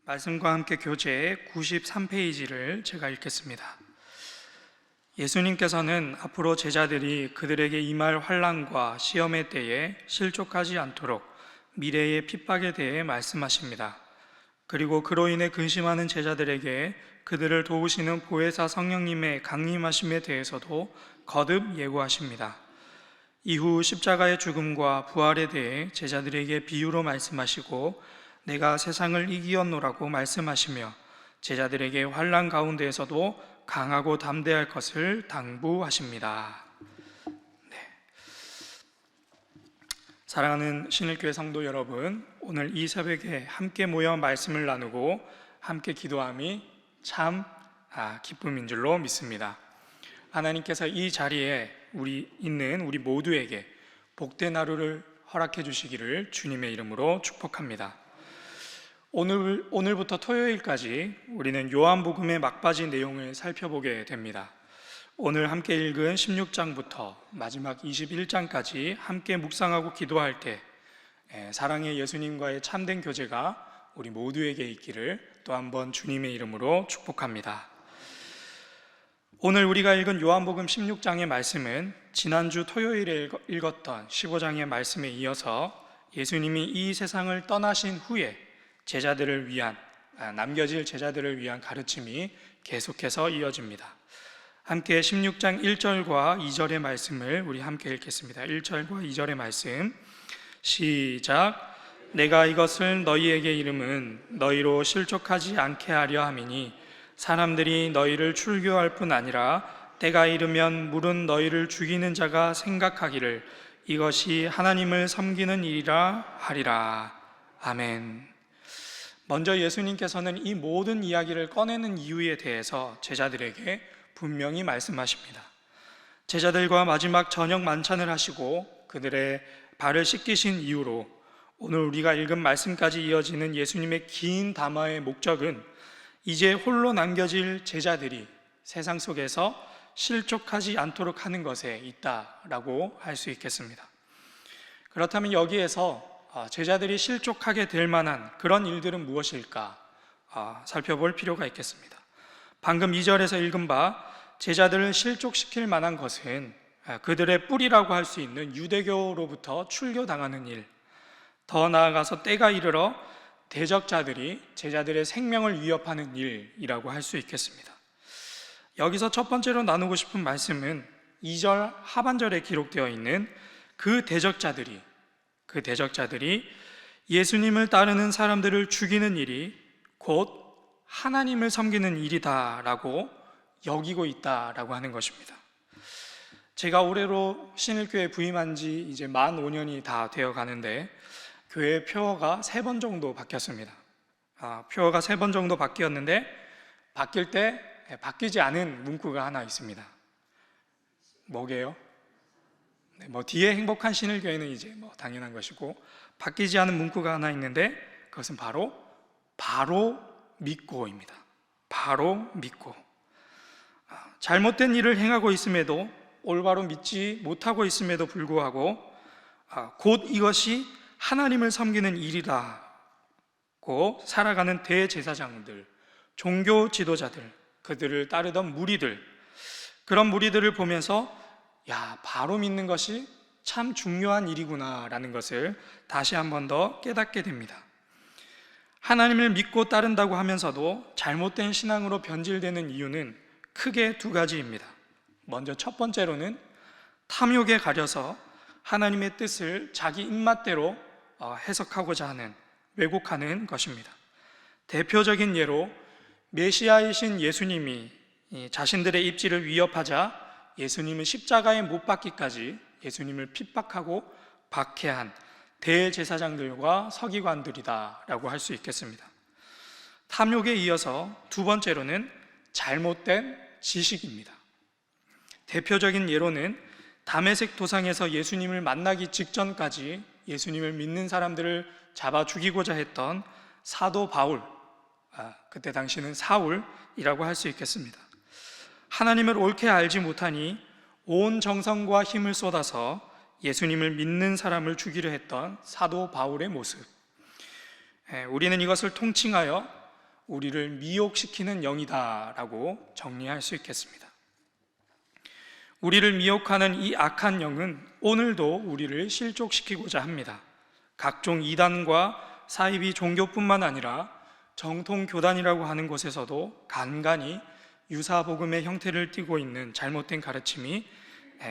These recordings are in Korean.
말씀과 함께 교재 93페이지를 제가 읽겠습니다. 예수님께서는 앞으로 제자들이 그들에게 임할 환난과 시험의 때에 실족하지 않도록 미래의 핍박에 대해 말씀하십니다. 그리고 그로 인해 근심하는 제자들에게 그들을 도우시는 보혜사 성령님의 강림하심에 대해서도 거듭 예고하십니다. 이후 십자가의 죽음과 부활에 대해 제자들에게 비유로 말씀하시고 내가 세상을 이기었노라고 말씀하시며 제자들에게 환난 가운데에서도 강하고 담대할 것을 당부하십니다. 사랑하는 신일교회 성도 여러분, 오늘 이 새벽에 함께 모여 말씀을 나누고 함께 기도함이 참 기쁨인 줄로 믿습니다. 하나님께서 이 자리에 우리 모두에게 복된 하루를 허락해 주시기를 주님의 이름으로 축복합니다. 오늘부터 토요일까지 우리는 요한복음의 막바지 내용을 살펴보게 됩니다. 오늘 함께 읽은 16장부터 마지막 21장까지 함께 묵상하고 기도할 때 사랑의 예수님과의 참된 교제가 우리 모두에게 있기를 또 한번 주님의 이름으로 축복합니다. 오늘 우리가 읽은 요한복음 16장의 말씀은 지난주 토요일에 읽었던 15장의 말씀에 이어서 예수님이 이 세상을 떠나신 후에 남겨질 제자들을 위한 가르침이 계속해서 이어집니다. 함께 16장 1절과 2절의 말씀을 우리 함께 읽겠습니다. 1절과 2절의 말씀 시작. 내가 이것을 너희에게 이름은 너희로 실족하지 않게 하려 함이니 사람들이 너희를 출교할 뿐 아니라 때가 이르면 물은 너희를 죽이는 자가 생각하기를 이것이 하나님을 섬기는 일이라 하리라. 아멘. 먼저 예수님께서는 이 모든 이야기를 꺼내는 이유에 대해서 제자들에게 분명히 말씀하십니다. 제자들과 마지막 저녁 만찬을 하시고 그들의 발을 씻기신 이후로 오늘 우리가 읽은 말씀까지 이어지는 예수님의 긴 담화의 목적은 이제 홀로 남겨질 제자들이 세상 속에서 실족하지 않도록 하는 것에 있다라고 할 수 있겠습니다. 그렇다면 여기에서 제자들이 실족하게 될 만한 그런 일들은 무엇일까 살펴볼 필요가 있겠습니다. 방금 2절에서 읽은 바 제자들을 실족시킬 만한 것은 그들의 뿌리라고 할 수 있는 유대교로부터 출교당하는 일, 더 나아가서 때가 이르러 대적자들이 제자들의 생명을 위협하는 일이라고 할 수 있겠습니다. 여기서 첫 번째로 나누고 싶은 말씀은 2절 하반절에 기록되어 있는 그 대적자들이 예수님을 따르는 사람들을 죽이는 일이 곧 하나님을 섬기는 일이다라고 여기고 있다라고 하는 것입니다. 제가 올해로 신일교회 부임한 지 이제 만 5년이 다 되어 가는데 교회 표어가 3번 정도 바뀌었습니다. 표어가 3번 정도 바뀌었는데 바뀔 때 바뀌지 않은 문구가 하나 있습니다. 뭐게요? 뒤에 행복한 신일교회는 이제 당연한 것이고 바뀌지 않은 문구가 하나 있는데 그것은 바로 믿고입니다. 바로 믿고. 잘못된 일을 행하고 있음에도 올바로 믿지 못하고 있음에도 불구하고 곧 이것이 하나님을 섬기는 일이라고 살아가는 대제사장들, 종교 지도자들, 그들을 따르던 무리들, 그런 무리들을 보면서 바로 믿는 것이 참 중요한 일이구나 라는 것을 다시 한 번 더 깨닫게 됩니다. 하나님을 믿고 따른다고 하면서도 잘못된 신앙으로 변질되는 이유는 크게 2가지입니다. 먼저 첫 번째로는 탐욕에 가려서 하나님의 뜻을 자기 입맛대로 해석하고자 하는, 왜곡하는 것입니다. 대표적인 예로 메시아이신 예수님이 자신들의 입지를 위협하자 예수님은 십자가에 못 박기까지 예수님을 핍박하고 박해한 대제사장들과 서기관들이다라고 할 수 있겠습니다. 탐욕에 이어서 2번째로는 잘못된 지식입니다. 대표적인 예로는 다메섹 도상에서 예수님을 만나기 직전까지 예수님을 믿는 사람들을 잡아 죽이고자 했던 사도 바울, 그때 당시는 사울이라고 할 수 있겠습니다. 하나님을 옳게 알지 못하니 온 정성과 힘을 쏟아서 예수님을 믿는 사람을 죽이려 했던 사도 바울의 모습, 우리는 이것을 통칭하여 우리를 미혹시키는 영이다라고 정리할 수 있겠습니다. 우리를 미혹하는 이 악한 영은 오늘도 우리를 실족시키고자 합니다. 각종 이단과 사이비 종교뿐만 아니라 정통교단이라고 하는 곳에서도 간간히 유사복음의 형태를 띠고 있는 잘못된 가르침이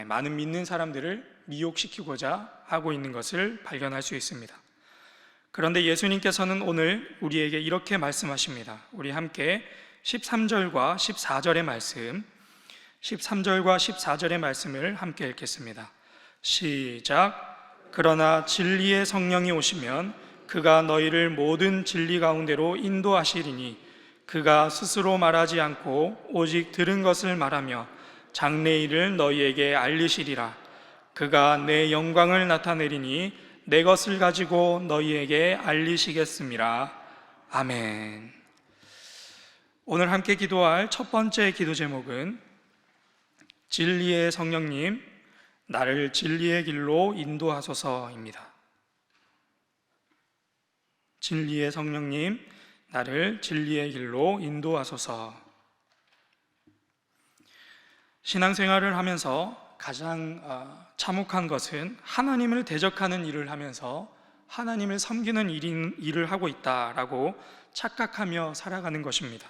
많은 믿는 사람들을 미혹시키고자 하고 있는 것을 발견할 수 있습니다. 그런데 예수님께서는 오늘 우리에게 이렇게 말씀하십니다. 우리 함께 13절과 14절의 말씀, 13절과 14절의 말씀을 함께 읽겠습니다. 시작. 그러나 진리의 성령이 오시면 그가 너희를 모든 진리 가운데로 인도하시리니 그가 스스로 말하지 않고 오직 들은 것을 말하며 장래일을 너희에게 알리시리라. 그가 내 영광을 나타내리니 내 것을 가지고 너희에게 알리시겠음이라. 아멘. 오늘 함께 기도할 첫 번째 기도 제목은 진리의 성령님, 나를 진리의 길로 인도하소서입니다. 진리의 성령님, 나를 진리의 길로 인도하소서. 신앙생활을 하면서 가장 참혹한 것은 하나님을 대적하는 일을 하면서 하나님을 섬기는 일을 하고 있다라고 착각하며 살아가는 것입니다.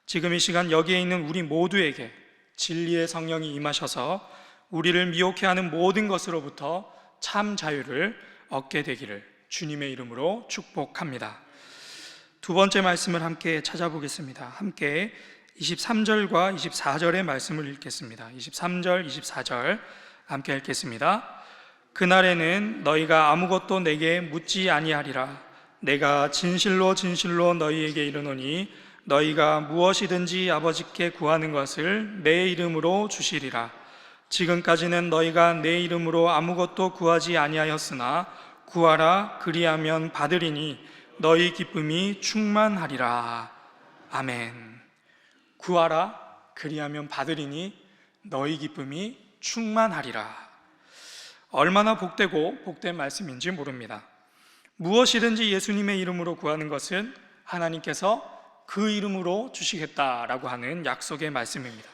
지금 이 시간 여기에 있는 우리 모두에게 진리의 성령이 임하셔서 우리를 미혹해 하는 모든 것으로부터 참 자유를 얻게 되기를 주님의 이름으로 축복합니다. 두 번째 말씀을 함께 찾아보겠습니다. 함께 23절과 24절의 말씀을 읽겠습니다. 23절, 24절 함께 읽겠습니다. 그날에는 너희가 아무것도 내게 묻지 아니하리라. 내가 진실로 진실로 너희에게 이르노니 너희가 무엇이든지 아버지께 구하는 것을 내 이름으로 주시리라. 지금까지는 너희가 내 이름으로 아무것도 구하지 아니하였으나 구하라 그리하면 받으리니 너희 기쁨이 충만하리라. 아멘. 구하라 그리하면 받으리니 너희 기쁨이 충만하리라. 얼마나 복되고 복된 말씀인지 모릅니다. 무엇이든지 예수님의 이름으로 구하는 것은 하나님께서 그 이름으로 주시겠다라고 하는 약속의 말씀입니다.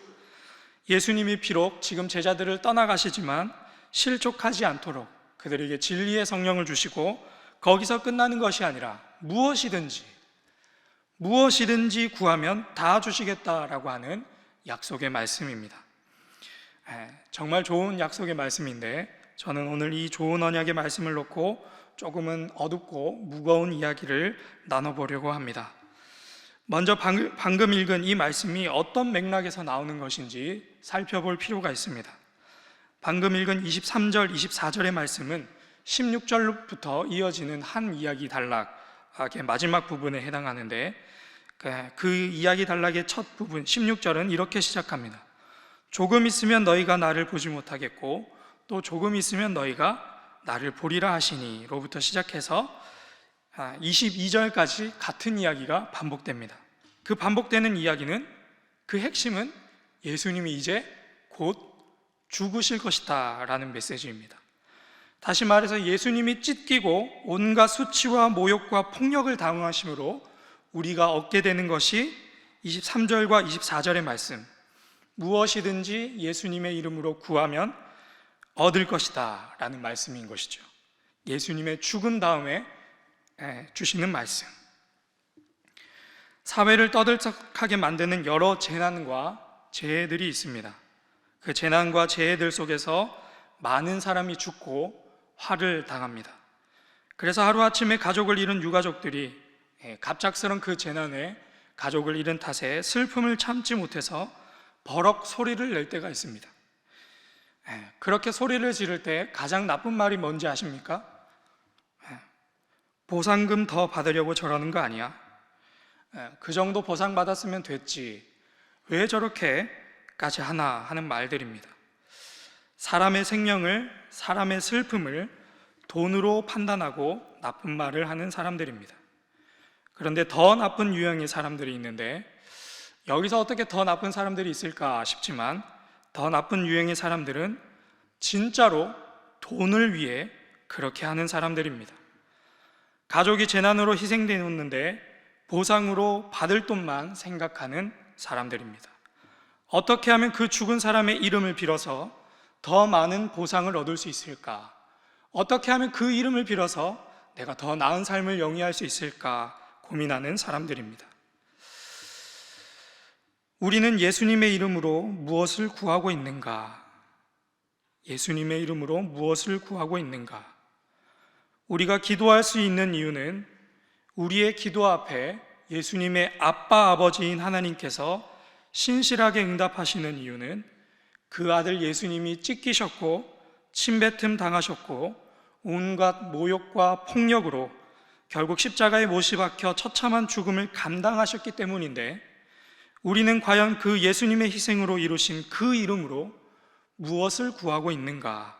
예수님이 비록 지금 제자들을 떠나가시지만 실족하지 않도록 그들에게 진리의 성령을 주시고 거기서 끝나는 것이 아니라 무엇이든지 구하면 다 주시겠다라고 하는 약속의 말씀입니다. 정말 좋은 약속의 말씀인데 저는 오늘 이 좋은 언약의 말씀을 놓고 조금은 어둡고 무거운 이야기를 나눠보려고 합니다. 먼저 방금 읽은 이 말씀이 어떤 맥락에서 나오는 것인지 살펴볼 필요가 있습니다. 방금 읽은 23절, 24절의 말씀은 16절부터 이어지는 한 이야기 단락의 마지막 부분에 해당하는데 그 이야기 단락의 첫 부분 16절은 이렇게 시작합니다. 조금 있으면 너희가 나를 보지 못하겠고 또 조금 있으면 너희가 나를 보리라 하시니 로부터 시작해서 22절까지 같은 이야기가 반복됩니다. 그 반복되는 이야기는 그 핵심은 예수님이 이제 곧 죽으실 것이다 라는 메시지입니다. 다시 말해서 예수님이 찢기고 온갖 수치와 모욕과 폭력을 당하심으로 우리가 얻게 되는 것이 23절과 24절의 말씀, 무엇이든지 예수님의 이름으로 구하면 얻을 것이다 라는 말씀인 것이죠. 예수님의 죽은 다음에 주시는 말씀. 사회를 떠들썩하게 만드는 여러 재난과 재해들이 있습니다. 그 재난과 재해들 속에서 많은 사람이 죽고 화를 당합니다. 그래서 하루아침에 가족을 잃은 유가족들이 갑작스런 그 재난에 가족을 잃은 탓에 슬픔을 참지 못해서 버럭 소리를 낼 때가 있습니다. 그렇게 소리를 지를 때 가장 나쁜 말이 뭔지 아십니까? 보상금 더 받으려고 저러는 거 아니야? 그 정도 보상 받았으면 됐지. 왜 저렇게까지 하나 하는 말들입니다. 사람의 생명을, 사람의 슬픔을 돈으로 판단하고 나쁜 말을 하는 사람들입니다. 그런데 더 나쁜 유형의 사람들이 있는데 여기서 어떻게 더 나쁜 사람들이 있을까 싶지만 더 나쁜 유형의 사람들은 진짜로 돈을 위해 그렇게 하는 사람들입니다. 가족이 재난으로 희생되었는데 보상으로 받을 돈만 생각하는 사람들입니다. 어떻게 하면 그 죽은 사람의 이름을 빌어서 더 많은 보상을 얻을 수 있을까? 어떻게 하면 그 이름을 빌어서 내가 더 나은 삶을 영위할 수 있을까 고민하는 사람들입니다. 우리는 예수님의 이름으로 무엇을 구하고 있는가? 예수님의 이름으로 무엇을 구하고 있는가? 우리가 기도할 수 있는 이유는 우리의 기도 앞에 예수님의 아빠 아버지인 하나님께서 신실하게 응답하시는 이유는 그 아들 예수님이 찢기셨고 침뱉음 당하셨고 온갖 모욕과 폭력으로 결국 십자가에 못이 박혀 처참한 죽음을 감당하셨기 때문인데, 우리는 과연 그 예수님의 희생으로 이루신 그 이름으로 무엇을 구하고 있는가?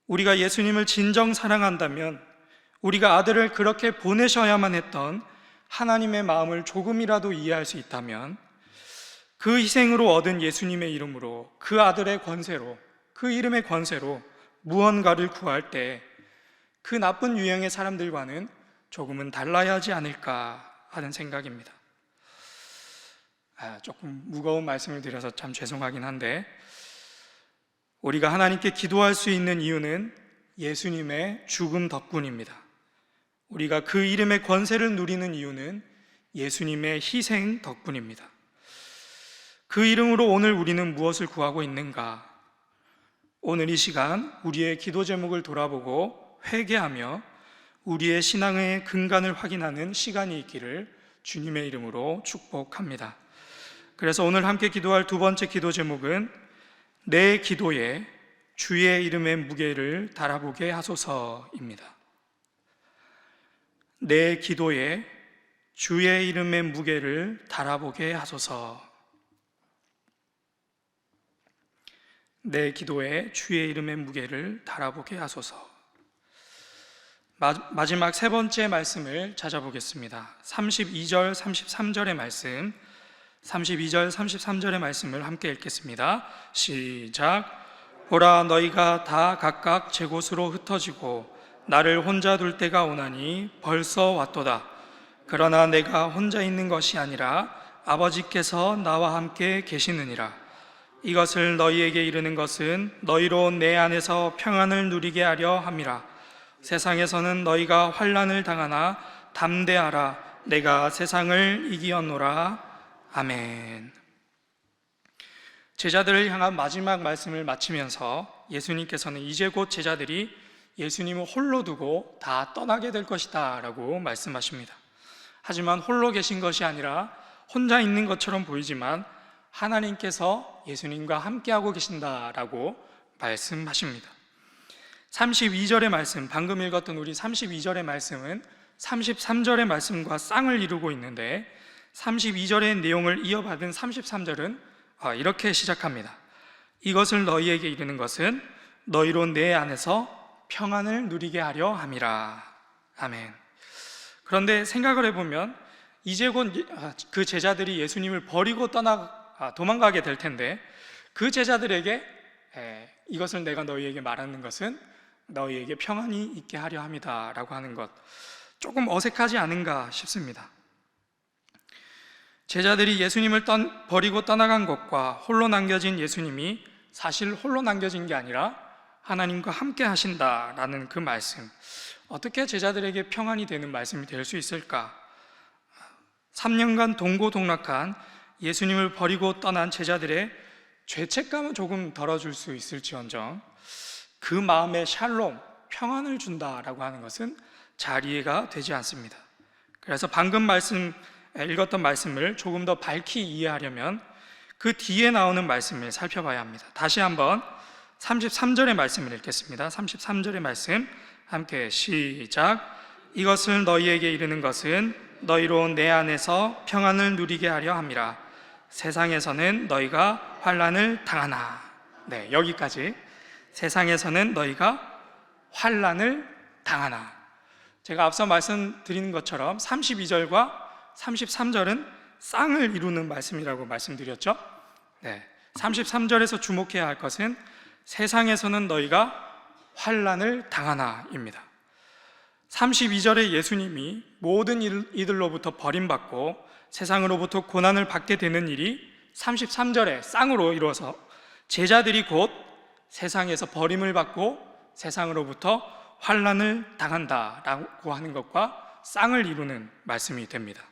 우리가 예수님을 진정 사랑한다면, 우리가 아들을 그렇게 보내셔야만 했던 하나님의 마음을 조금이라도 이해할 수 있다면, 그 희생으로 얻은 예수님의 이름으로, 그 아들의 권세로, 그 이름의 권세로 무언가를 구할 때 그 나쁜 유형의 사람들과는 조금은 달라야 하지 않을까 하는 생각입니다. 조금 무거운 말씀을 드려서 참 죄송하긴 한데, 우리가 하나님께 기도할 수 있는 이유는 예수님의 죽음 덕분입니다. 우리가 그 이름의 권세를 누리는 이유는 예수님의 희생 덕분입니다. 그 이름으로 오늘 우리는 무엇을 구하고 있는가? 오늘 이 시간 우리의 기도 제목을 돌아보고 회개하며 우리의 신앙의 근간을 확인하는 시간이 있기를 주님의 이름으로 축복합니다. 그래서 오늘 함께 기도할 두 번째 기도 제목은 내 기도에 주의 이름의 무게를 달아보게 하소서입니다. 내 기도에 주의 이름의 무게를 달아보게 하소서. 내 기도에 주의 이름의 무게를 달아보게 하소서. 마지막 세 번째 말씀을 찾아보겠습니다. 32절, 33절의 말씀, 32절, 33절의 말씀을 함께 읽겠습니다. 시작. 보라, 너희가 다 각각 제 곳으로 흩어지고 나를 혼자 둘 때가 오나니 벌써 왔도다. 그러나 내가 혼자 있는 것이 아니라 아버지께서 나와 함께 계시느니라. 이것을 너희에게 이르는 것은 너희로 내 안에서 평안을 누리게 하려 함이라. 세상에서는 너희가 환난을 당하나 담대하라. 내가 세상을 이기었노라. 아멘. 제자들을 향한 마지막 말씀을 마치면서 예수님께서는 이제 곧 제자들이 예수님을 홀로 두고 다 떠나게 될 것이다 라고 말씀하십니다. 하지만 홀로 계신 것이 아니라 혼자 있는 것처럼 보이지만 하나님께서 예수님과 함께하고 계신다라고 말씀하십니다. 32절의 말씀, 방금 읽었던 우리 32절의 말씀은 33절의 말씀과 쌍을 이루고 있는데, 32절의 내용을 이어받은 33절은 이렇게 시작합니다. 이것을 너희에게 이르는 것은 너희로 내 안에서 평안을 누리게 하려 함이라. 아멘. 그런데 생각을 해보면 이제 곧 그 제자들이 예수님을 버리고 도망가게 될 텐데, 그 제자들에게 이것을 내가 너희에게 말하는 것은 너희에게 평안이 있게 하려 함이다 라고 하는 것, 조금 어색하지 않은가 싶습니다. 제자들이 예수님을 버리고 떠나간 것과 홀로 남겨진 예수님이 사실 홀로 남겨진 게 아니라 하나님과 함께 하신다라는 그 말씀, 어떻게 제자들에게 평안이 되는 말씀이 될 수 있을까? 3년간 동고동락한 예수님을 버리고 떠난 제자들의 죄책감은 조금 덜어줄 수 있을지언정 그 마음에 샬롬, 평안을 준다라고 하는 것은 잘 이해가 되지 않습니다. 그래서 방금 읽었던 말씀을 조금 더 밝히 이해하려면 그 뒤에 나오는 말씀을 살펴봐야 합니다. 다시 한번 33절의 말씀을 읽겠습니다. 33절의 말씀 함께 시작. 이것을 너희에게 이르는 것은 너희로 내 안에서 평안을 누리게 하려 함이라. 세상에서는 너희가 환난을 당하나. 네, 여기까지. 세상에서는 너희가 환난을 당하나. 제가 앞서 말씀드린 것처럼 32절과 33절은 쌍을 이루는 말씀이라고 말씀드렸죠. 네, 33절에서 주목해야 할 것은 세상에서는 너희가 환난을 당하나입니다. 32절에 예수님이 모든 이들로부터 버림받고 세상으로부터 고난을 받게 되는 일이 33절에 쌍으로 이루어서 제자들이 곧 세상에서 버림을 받고 세상으로부터 환난을 당한다라고 하는 것과 쌍을 이루는 말씀이 됩니다.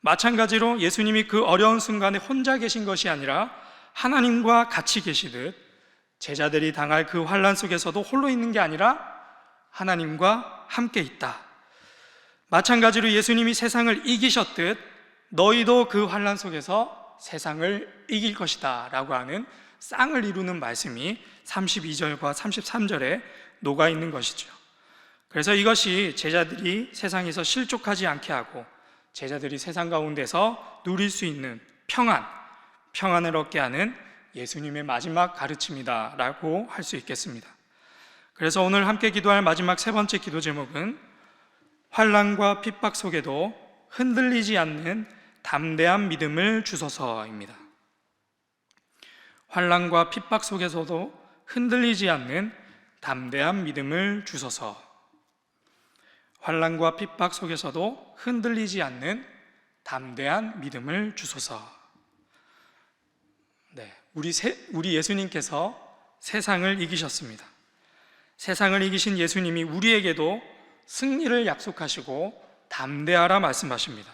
마찬가지로 예수님이 그 어려운 순간에 혼자 계신 것이 아니라 하나님과 같이 계시듯 제자들이 당할 그 환난 속에서도 홀로 있는 게 아니라 하나님과 함께 있다. 마찬가지로 예수님이 세상을 이기셨듯 너희도 그 환난 속에서 세상을 이길 것이다 라고 하는 쌍을 이루는 말씀이 32절과 33절에 녹아 있는 것이죠. 그래서 이것이 제자들이 세상에서 실족하지 않게 하고 제자들이 세상 가운데서 누릴 수 있는 평안을 얻게 하는 예수님의 마지막 가르침이다 라고 할 수 있겠습니다. 그래서 오늘 함께 기도할 마지막 세 번째 기도 제목은 환난과 핍박 속에도 흔들리지 않는 담대한 믿음을 주소서입니다. 환난과 핍박 속에서도 흔들리지 않는 담대한 믿음을 주소서. 환난과 핍박 속에서도 흔들리지 않는 담대한 믿음을 주소서. 네, 우리 예수님께서 세상을 이기셨습니다. 세상을 이기신 예수님이 우리에게도 승리를 약속하시고 담대하라 말씀하십니다.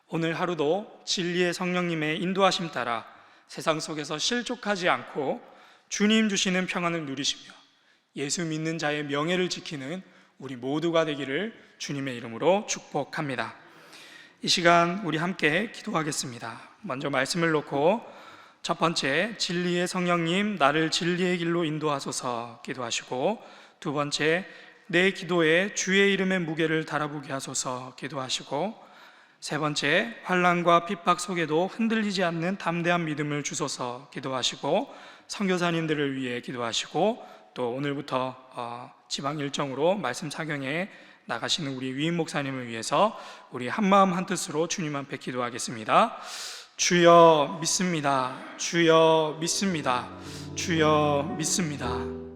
오늘 하루도 진리의 성령님의 인도하심 따라 세상 속에서 실족하지 않고 주님 주시는 평안을 누리시며 예수 믿는 자의 명예를 지키는 우리 모두가 되기를 주님의 이름으로 축복합니다. 이 시간 우리 함께 기도하겠습니다. 먼저 말씀을 놓고 첫 번째, 진리의 성령님 나를 진리의 길로 인도하소서 기도하시고, 두 번째, 내 기도에 주의 이름의 무게를 달아보게 하소서 기도하시고, 세 번째, 환난과 핍박 속에도 흔들리지 않는 담대한 믿음을 주소서 기도하시고, 선교사님들을 위해 기도하시고, 또 오늘부터 지방 일정으로 말씀 사경에 나가시는 우리 위임 목사님을 위해서 우리 한마음 한뜻으로 주님 앞에 기도하겠습니다. 주여 믿습니다. 주여 믿습니다. 주여 믿습니다.